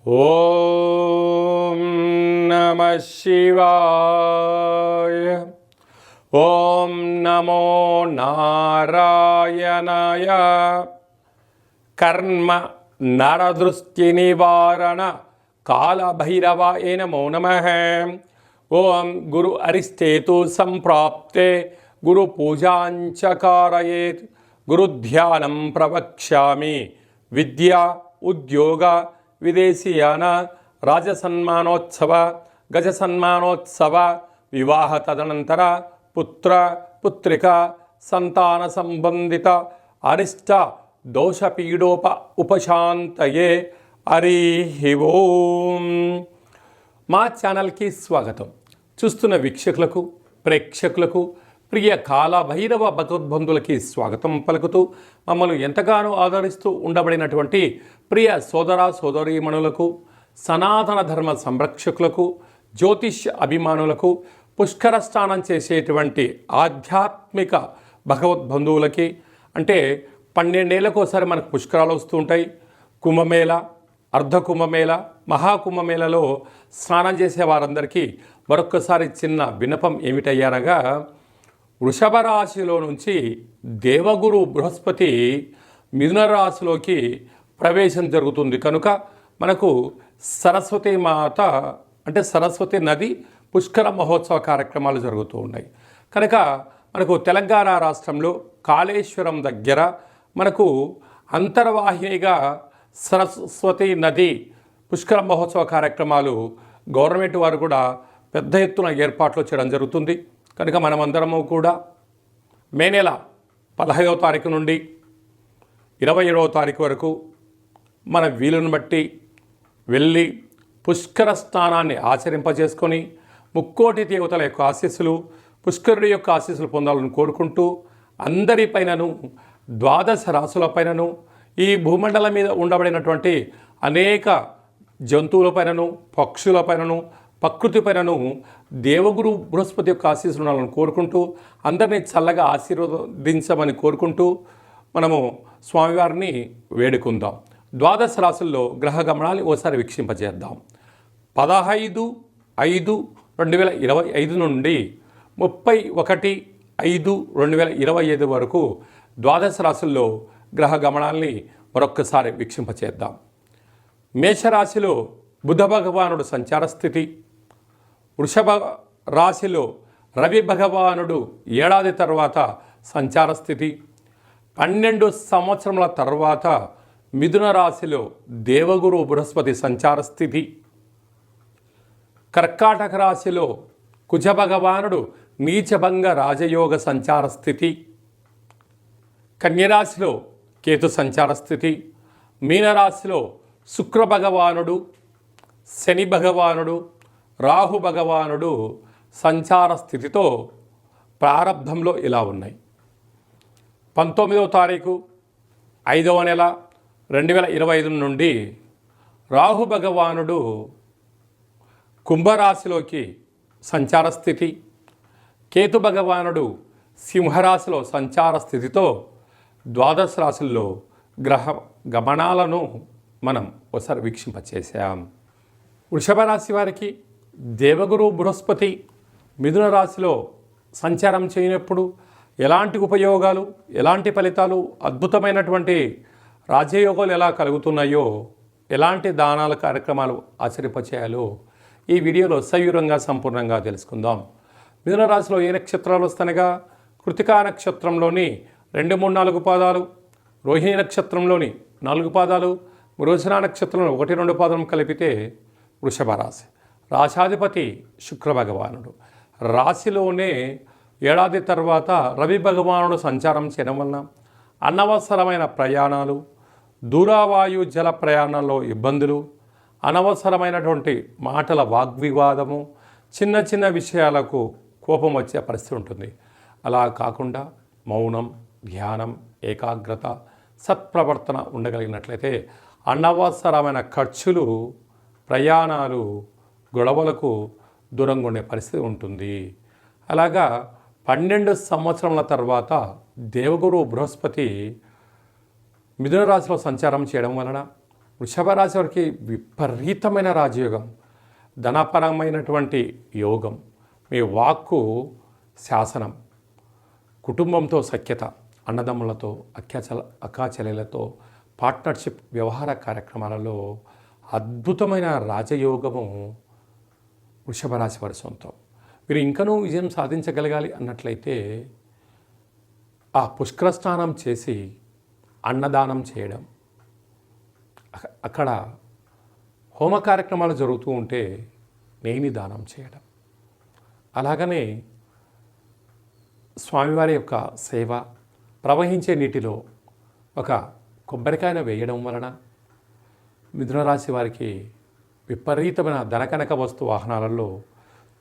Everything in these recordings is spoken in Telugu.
ఓం నమః శివాయ. ఓం నమో నారాయణాయ. కర్మ నరదృష్టి నివారణ కాళభైరవాయ నమో నమః. ఓం గురు అరిష్టేతు సంప్రాప్తే గురు పూజాంచ కారయేత్. గురుధ్యానం ప్రవక్ష్యామి. విద్య ఉద్యోగ విదేశీయాన రాజసన్మానోత్సవ గజసన్మానోత్సవ వివాహ తదనంతర పుత్ర పుత్రిక సంతాన సంబంధిత అరిష్ట దోషపీడోప ఉపశాంతయే. హరి ఓం. మా ఛానల్కి స్వాగతం. చూస్తున్న వీక్షకులకు ప్రేక్షకులకు ప్రియ కాళభైరవ భగవద్బంధులకి స్వాగతం పలుకుతూ మమ్మల్ని ఎంతగానో ఆదరిస్తూ ఉండబడినటువంటి ప్రియ సోదర సోదరీమణులకు, సనాతన ధర్మ సంరక్షకులకు, జ్యోతిష్య అభిమానులకు, పుష్కర స్నానం చేసేటువంటి ఆధ్యాత్మిక భగవద్బంధువులకి, అంటే 12 ఏళ్ళకోసారి మనకు పుష్కరాలు వస్తూ ఉంటాయి. కుంభమేళ, అర్ధ కుంభమేళ, మహాకుంభమేళలో స్నానం చేసే వారందరికీ మరొక్కసారి చిన్న విన్నపం ఏమిటయ్యారగా, వృషభ రాశిలో నుంచి దేవగురు బృహస్పతి మిథున రాశిలోకి ప్రవేశం జరుగుతుంది కనుక మనకు సరస్వతి మాత అంటే సరస్వతి నది పుష్కర మహోత్సవ కార్యక్రమాలు జరుగుతూ ఉన్నాయి. కనుక మనకు తెలంగాణ రాష్ట్రంలో కాళేశ్వరం దగ్గర మనకు అంతర్వాహినిగా సరస్వతి నది పుష్కర మహోత్సవ కార్యక్రమాలు గవర్నమెంట్ వారు కూడా పెద్ద ఎత్తున ఏర్పాట్లు చేయడం జరుగుతుంది. కనుక మనమందరము కూడా మే నెల 15వ తారీఖు నుండి 27వ తారీఖు వరకు మన వీలును బట్టి వెళ్ళి పుష్కర స్నానాన్ని ఆచరింపజేసుకొని ముక్కోటి దేవతల యొక్క ఆశీస్సులు, పుష్కరుడి యొక్క ఆశీస్సులు పొందాలని కోరుకుంటూ అందరిపైనను, ద్వాదశ రాశులపైనను, ఈ భూమండలం మీద ఉండబడినటువంటి అనేక జంతువులపైనను, పక్షులపైనను, ప్రకృతిపైనను దేవగురు బృహస్పతి యొక్క ఆశీస్సులు ఉండాలని కోరుకుంటూ అందరినీ చల్లగా ఆశీర్వదించమని కోరుకుంటూ మనము స్వామివారిని వేడుకుందాం. ద్వాదశ రాశుల్లో గ్రహ గమనాన్ని ఓసారి వీక్షింపజేద్దాం. 15/5/2025 నుండి 31/5/2025 వరకు ద్వాదశ రాశుల్లో గ్రహ గమనాల్ని మరొక్కసారి వీక్షింపచేద్దాం. మేషరాశిలో బుధ భగవానుడు సంచార స్థితి. వృషభ రాశిలో రవి భగవానుడు ఏడాది తర్వాత సంచార స్థితి. 12 సంవత్సరముల తర్వాత మిథున రాశిలో దేవగురు బృహస్పతి సంచార స్థితి. కర్కాటక రాశిలో కుజ భగవానుడు నీచభంగ రాజయోగ సంచార స్థితి. కన్యరాశిలో కేతు సంచార స్థితి. మీనరాశిలో శుక్ర భగవానుడు, శని భగవానుడు, రాహు భగవానుడు సంచార స్థితితో ప్రారంభంలో ఇలా ఉన్నాయి. 19వ తారీఖు 5వ నెల 2025 నుండి రాహు భగవానుడు కుంభరాశిలోకి సంచార స్థితి, కేతు భగవానుడు సింహరాశిలో సంచార స్థితితో ద్వాదశ రాశుల్లో గ్రహ గమనాలను మనం ఒకసారి వీక్షింపచేసాం. వృషభ రాశి వారికి దేవగురు బృహస్పతి మిథున రాశిలో సంచారం చేయనప్పుడు ఎలాంటి ఉపయోగాలు, ఎలాంటి ఫలితాలు, అద్భుతమైనటువంటి రాజయోగాలు ఎలా కలుగుతున్నాయో, ఎలాంటి దానాల కార్యక్రమాలు ఆచరింపచేయాలో ఈ వీడియోలో సవివరంగా సంపూర్ణంగా తెలుసుకుందాం. మిథున రాశిలో ఏ నక్షత్రాలు వస్తానగా, కృతికా నక్షత్రంలోని 2, 3, 4 పాదాలు, రోహిణి నక్షత్రంలోని 4 పాదాలు, మృగశిర నక్షత్రంలో 1, 2 పాదం కలిపితే వృషభ రాశి. రాశాధిపతి శుక్ర భగవానుడు. రాశిలోనే ఏడాది తర్వాత రవి భగవానుడు సంచారం చేయడం వలన అనవసరమైన ప్రయాణాలు, దూరవాయు జల ప్రయాణాల్లో ఇబ్బందులు, అనవసరమైనటువంటి మాటల వాగ్వివాదము, చిన్న చిన్న విషయాలకు కోపం వచ్చే పరిస్థితి ఉంటుంది. అలా కాకుండా మౌనం, ధ్యానం, ఏకాగ్రత, సత్ప్రవర్తన ఉండగలిగినట్లయితే అనవసరమైన ఖర్చులు, ప్రయాణాలు, గొడవలకు దూరంగా ఉండే పరిస్థితి ఉంటుంది. అలాగా 12 సంవత్సరముల తర్వాత దేవగురు బృహస్పతి మిథున రాశిలో సంచారం చేయడం వలన వృషభ రాశి వారికి విపరీతమైన రాజయోగం, ధనపరమైనటువంటి యోగం, మీ వాక్కు శాసనం, కుటుంబంతో సఖ్యత, అన్నదమ్ములతో అక్కాచెల్లెలతో పార్ట్నర్షిప్ వ్యవహార కార్యక్రమాలలో అద్భుతమైన రాజయోగము వృషభ రాశి వారి సొంతం. మీరు ఇంకనూ విజయం సాధించగలగాలి అన్నట్లయితే ఆ పుష్కర స్నానం చేసి అన్నదానం చేయడం, అక్కడ హోమ కార్యక్రమాలు జరుగుతూ ఉంటే నెయ్యిని దానం చేయడం, అలాగనే స్వామివారి యొక్క సేవ, ప్రవహించే నీటిలో ఒక కొబ్బరికాయను వేయడం వలన మిథున రాశి వారికి విపరీతమైన ధనకనక వస్తు వాహనాలలో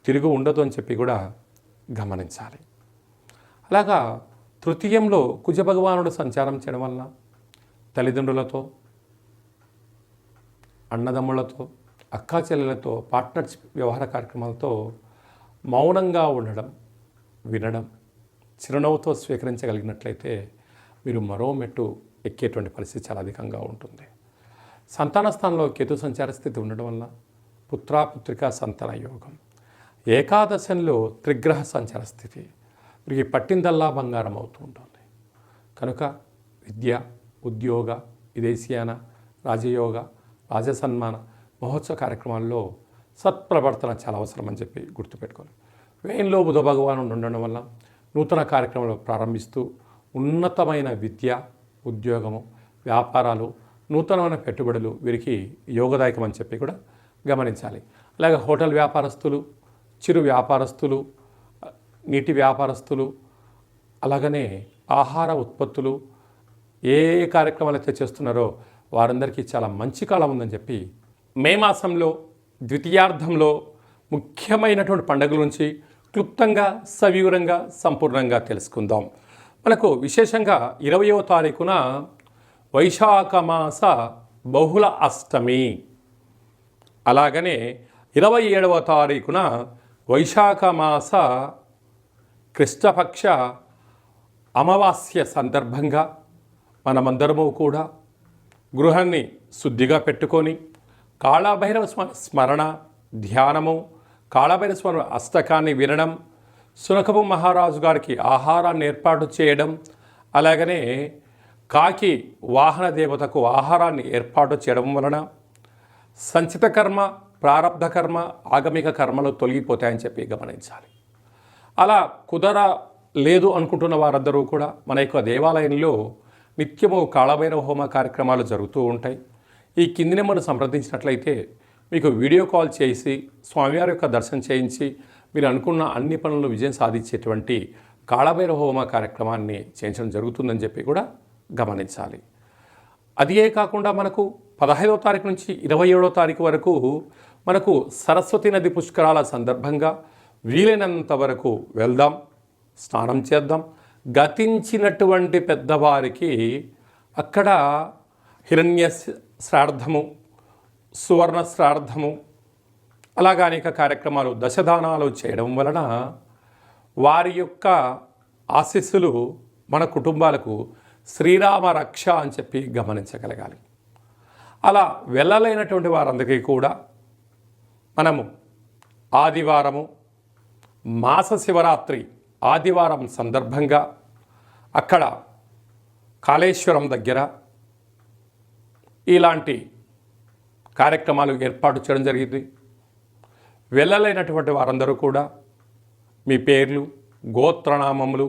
తిరుగు ఉండదు అని చెప్పి కూడా గమనించాలి. అలాగా తృతీయంలో కుజ భగవానుడు సంచారం చేయడం వలన తల్లిదండ్రులతో, అన్నదమ్ములతో, అక్కా చెల్లెలతో పార్ట్నర్షిప్ వ్యవహార కార్యక్రమాలతో మౌనంగా ఉండడం, వినడం, చిరునవ్వుతో స్వీకరించగలిగినట్లయితే మీరు మరో మెట్టు ఎక్కేటువంటి పరిస్థితి చాలా అధికంగా ఉంటుంది. సంతాన స్థానంలో కేతు సంచార స్థితి ఉండడం వల్ల పుత్రికా సంతాన యోగం. ఏకాదశంలో త్రిగ్రహ సంచార స్థితి వీరికి పట్టిందల్లా బంగారం అవుతూ ఉంటుంది. కనుక విద్య, ఉద్యోగ, విదేశీయాన, రాజయోగ, రాజసన్మాన మహోత్సవ కార్యక్రమాల్లో సత్ప్రవర్తన చాలా అవసరం అని చెప్పి గుర్తుపెట్టుకోవాలి. వేయంలో బుధ భగవానుడు ఉండడం వల్ల నూతన కార్యక్రమాలు ప్రారంభిస్తూ ఉన్నతమైన విద్య, ఉద్యోగము, వ్యాపారాలు, నూతనమైన పెట్టుబడులు వీరికి యోగదాయకం అని చెప్పి కూడా గమనించాలి. అలాగే హోటల్ వ్యాపారస్తులు, చిరు వ్యాపారస్తులు, నీటి వ్యాపారస్తులు, అలాగనే ఆహార ఉత్పత్తులు ఏ కార్యక్రమాలు అయితే చేస్తున్నారో వారందరికీ చాలా మంచి కాలం ఉందని చెప్పి మే మాసంలో ద్వితీయార్థంలో ముఖ్యమైనటువంటి పండుగల నుంచి క్లుప్తంగా, సవివరంగా, సంపూర్ణంగా తెలుసుకుందాం. మనకు విశేషంగా 20వ తారీఖున వైశాఖ మాస బహుళ అష్టమి, అలాగనే 27వ తారీఖున వైశాఖ మాస కృష్ణపక్ష అమావాస్య సందర్భంగా మనమందరము కూడా గృహాన్ని శుద్ధిగా పెట్టుకొని కాళభైరవ స్మరణ, ధ్యానము, కాళభైరవ స్వామి అష్టకాన్ని వినడం, సునకపు మహారాజు గారికి ఆహారాన్ని ఏర్పాటు చేయడం, అలాగనే కాకి వాహన దేవతకు ఆహారాన్ని ఏర్పాటు చేయడం వలన సంచిత కర్మ, ప్రారబ్ధ కర్మ, ఆగమిక కర్మలు తొలగిపోతాయని చెప్పి గమనించాలి. అలా లేదు అనుకుంటున్న వారందరూ కూడా మన యొక్క దేవాలయంలో నిత్యము కాళభైరవ హోమ కార్యక్రమాలు జరుగుతూ ఉంటాయి. ఈ కింది నెంబర్ను సంప్రదించినట్లయితే మీకు వీడియో కాల్ చేసి స్వామివారి యొక్క దర్శనం చేయించి మీరు అనుకున్న అన్ని పనులు విజయం సాధించేటువంటి కాళభైరవ హోమ కార్యక్రమాన్ని చేయించడం జరుగుతుందని చెప్పి కూడా గమనించాలి. అదే కాకుండా మనకు 15వ తారీఖు నుంచి 27వ తారీఖు వరకు మనకు సరస్వతి నది పుష్కరాల సందర్భంగా వీలైనంత వరకు వెళ్దాం, స్నానం చేద్దాం. గతించినటువంటి పెద్దవారికి అక్కడ హిరణ్య శ్రాద్ధము, సువర్ణ శ్రాద్ధము, అలాగా అనేక కార్యక్రమాలు, దశదానాలు చేయడం వలన వారి యొక్క ఆశీస్సులు మన కుటుంబాలకు శ్రీరామ రక్ష అని చెప్పి గమనించగలగాలి. అలా వెళ్ళలేనటువంటి వారందరికీ కూడా మనము ఆదివారము, మాస శివరాత్రి ఆదివారం సందర్భంగా అక్కడ కాళేశ్వరం దగ్గర ఇలాంటి కార్యక్రమాలు ఏర్పాటు చేయడం జరిగింది. వెళ్ళలేనటువంటి వారందరూ కూడా మీ పేర్లు, గోత్రనామములు,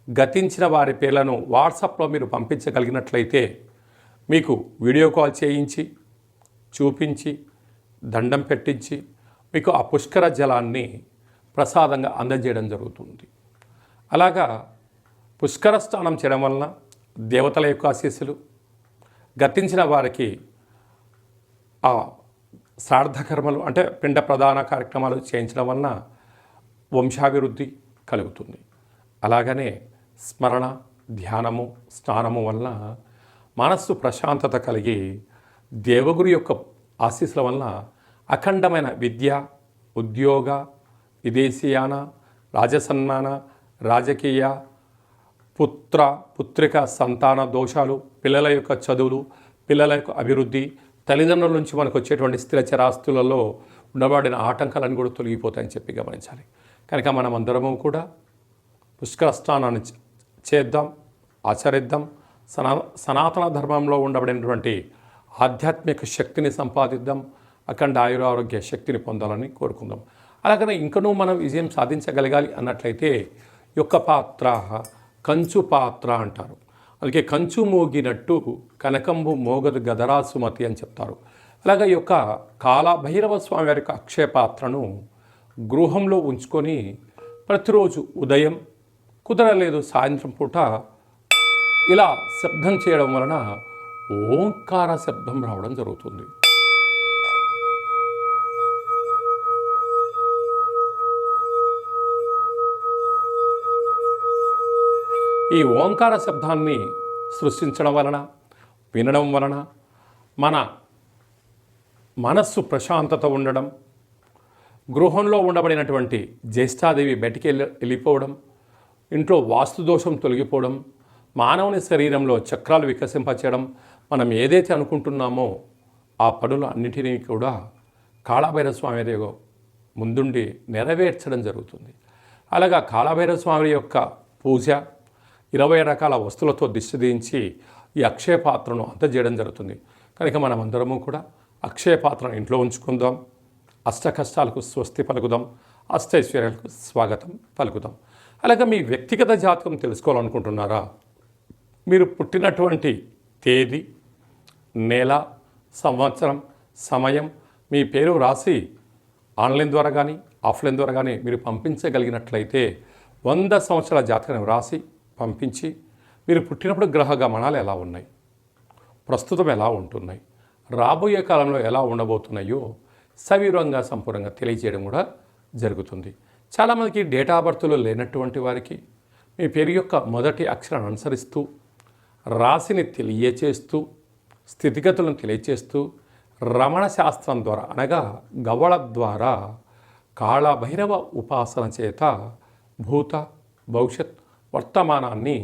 గతించిన వారి పేర్లను వాట్సాప్లో మీరు పంపించగలిగినట్లయితే మీకు వీడియో కాల్ చేయించి, చూపించి, దండం పెట్టించి మీకు ఆ పుష్కర జలాన్ని ప్రసాదంగా అందజేయడం జరుగుతుంది. అలాగా పుష్కర స్నానం చేయడం వలన దేవతల యొక్క ఆశీస్సులు, గతించిన వారికి ఆ శ్రాద్ధకర్మలు అంటే పిండ ప్రధాన కార్యక్రమాలు చేయించడం వలన వంశాభివృద్ధి కలుగుతుంది. అలాగనే స్మరణ, ధ్యానము, స్నానము వలన మనస్సు ప్రశాంతత కలిగి దేవగురు యొక్క ఆశీస్సుల వలన అఖండమైన విద్య, ఉద్యోగ, విదేశీయాన, రాజసన్మాన, రాజకీయ, పుత్రిక సంతాన దోషాలు, పిల్లల యొక్క చదువులు, పిల్లల యొక్క అభివృద్ధి, తల్లిదండ్రుల నుంచి మనకు వచ్చేటువంటి స్థిర చరాస్తులలో ఉండబడిన ఆటంకాలను కూడా తొలగిపోతాయని చెప్పి గమనించాలి. కనుక మనం అందరము కూడా పుష్కర స్నానాన్ని చేద్దాం, ఆచరిద్దాం. సనాతన ధర్మంలో ఉండబడినటువంటి ఆధ్యాత్మిక శక్తిని సంపాదిద్దాం, అఖండ ఆయురారోగ్య శక్తిని పొందాలని కోరుకుందాం. అలాగనే ఇంకనూ మనం విజయం సాధించగలగాలి అన్నట్లయితే యొక్క పాత్ర కంచు పాత్ర అంటారు. అందుకే కంచు మోగినట్టు కనకంబు మోగదు గదరా సుమతి అని చెప్తారు. అలాగే ఈ యొక్క కాలభైరవ స్వామి వారి యొక్క అక్షయ పాత్రను గృహంలో ఉంచుకొని ప్రతిరోజు ఉదయం కుదరలేదు సాయంత్రం పూట ఇలా శబ్దం చేయడం వలన ఓంకార శబ్దం రావడం జరుగుతుంది. ఈ ఓంకార శబ్దాన్ని సృష్టించడం వలన, వినడం వలన మన మనస్సు ప్రశాంతత ఉండడం, గృహంలో ఉండబడినటువంటి జ్యేష్ఠాదేవి బయటికి వెళ్ళిపోవడం, ఇంట్లో వాస్తుదోషం తొలగిపోవడం, మానవుని శరీరంలో చక్రాలు వికసింపచేయడం, మనం ఏదైతే అనుకుంటున్నామో ఆ పనులు అన్నిటినీ కూడా కాళభైరవ స్వామి ముందుండి నెరవేర్చడం జరుగుతుంది. అలాగా కాళభైరవ స్వామి యొక్క పూజ 20 రకాల వస్తువులతో దిష్టి దించి ఈ అక్షయ పాత్రను అందజేయడం జరుగుతుంది. కనుక మనం అందరము కూడా అక్షయ పాత్రను ఇంట్లో ఉంచుకుందాం, అష్ట కష్టాలకు స్వస్తి పలుకుదాం, అష్టైశ్వర్యాలకు స్వాగతం పలుకుదాం. అలాగే మీ వ్యక్తిగత జాతకం తెలుసుకోవాలనుకుంటున్నారా? మీరు పుట్టినటువంటి తేదీ, నెల, సంవత్సరం, సమయం, మీ పేరు రాసి ఆన్లైన్ ద్వారా కానీ ఆఫ్లైన్ ద్వారా కానీ మీరు పంపించగలిగినట్లయితే 100 సంవత్సరాల జాతకం రాసి పంపించి మీరు పుట్టినప్పుడు గ్రహ గమనాలు ఎలా ఉన్నాయి, ప్రస్తుతం ఎలా ఉంటున్నాయి, రాబోయే కాలంలో ఎలా ఉండబోతున్నాయో సవివరంగా సంపూర్ణంగా తెలియజేయడం కూడా జరుగుతుంది. చాలామందికి డేటా బర్త్లో లేనటువంటి వారికి మీ పేరు యొక్క మొదటి అక్షరాన్ని అనుసరిస్తూ రాశిని తెలియచేస్తూ స్థితిగతులను తెలియచేస్తూ రమణ శాస్త్రం ద్వారా అనగా గవ్వళ ద్వారా కాళభైరవ ఉపాసన చేత భూత భవిష్యత్ వర్తమానాన్ని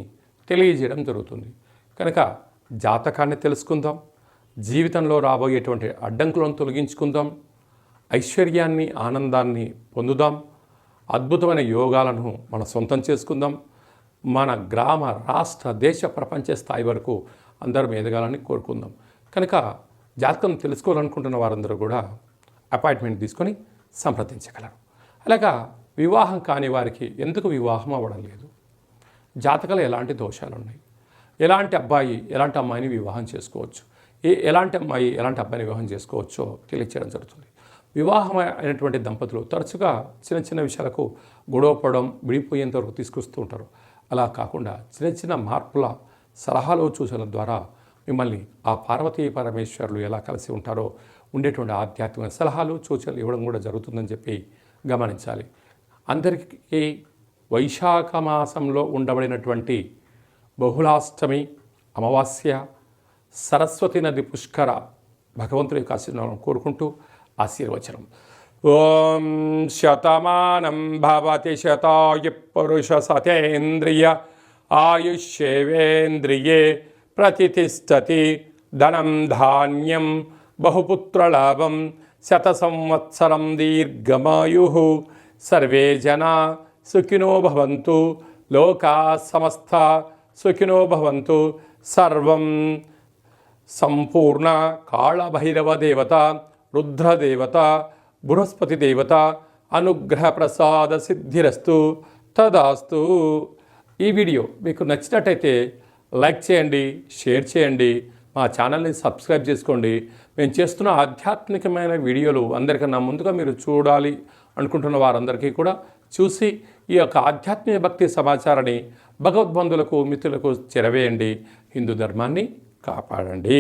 తెలియజేయడం జరుగుతుంది. కనుక జాతకాన్ని తెలుసుకుందాం, జీవితంలో రాబోయేటువంటి అడ్డంకులను తొలగించుకుందాం, ఐశ్వర్యాన్ని ఆనందాన్ని పొందుదాం, అద్భుతమైన యోగాలను మన సొంతం చేసుకుందాం. మన గ్రామ రాష్ట్ర దేశ ప్రపంచ స్థాయి వరకు అందరం ఎదగాలని కోరుకుందాం. కనుక జాతకం తెలుసుకోవాలనుకుంటున్న వారందరూ కూడా అపాయింట్మెంట్ తీసుకొని సంప్రదించగలరు. అలాగా వివాహం కాని వారికి ఎందుకు వివాహం అవ్వడం లేదు, జాతకాలు ఎలాంటి దోషాలు ఉన్నాయి, ఎలాంటి అబ్బాయి ఎలాంటి అమ్మాయిని వివాహం చేసుకోవచ్చు, ఎలాంటి అమ్మాయి ఎలాంటి అబ్బాయిని వివాహం చేసుకోవచ్చో తెలియచేయడం జరుగుతుంది. వివాహం అయినటువంటి దంపతులు తరచుగా చిన్న చిన్న విషయాలకు గొడవపడడం, విడిపోయేంత వరకు తీసుకొస్తూ ఉంటారు. అలా కాకుండా చిన్న చిన్న మార్పుల సలహాలు సూచనల ద్వారా మిమ్మల్ని ఆ పార్వతీ పరమేశ్వరులు ఎలా కలిసి ఉంటారో ఉండేటువంటి ఆధ్యాత్మిక సలహాలు సూచనలు ఇవ్వడం కూడా జరుగుతుందని చెప్పి గమనించాలి. అందరికీ వైశాఖ మాసంలో ఉండబడినటువంటి బహుళాష్టమి అమావాస్య సరస్వతి నది పుష్కర భగవంతుడి యొక్క ఆశీర్వాదం కోరుకుంటూ ఆశీర్వచనం. ఓం శతమానం భవతి శతాయు పురుష సతేంద్రియ ఆయుష్యేవేంద్రియే ప్రతిష్టతి ధనం ధాన్యం బహుపుత్రలాభం శత సంవత్సరం దీర్ఘమాయు సర్వే జనా సుఖినో భవంతు లోకా సమస్త సుఖినో భవంతు. సర్వం సంపూర్ణ కాళభైరవ దేవత, రుద్రదేవత, బృహస్పతి దేవత అనుగ్రహ ప్రసాద సిద్ధిరస్తు తదాస్తు. ఈ వీడియో మీకు నచ్చినట్టయితే లైక్ చేయండి, షేర్ చేయండి, మా ఛానల్ని సబ్స్క్రైబ్ చేసుకోండి. మేము చేస్తున్న ఆధ్యాత్మికమైన వీడియోలు అందరికన్నా ముందుగా మీరు చూడాలి అనుకుంటున్న వారందరికీ కూడా చూసి ఈ యొక్క ఆధ్యాత్మిక భక్తి సమాచారాన్ని భగవద్బంధులకు మిత్రులకు చేరవేయండి. హిందూ ధర్మాన్ని కాపాడండి.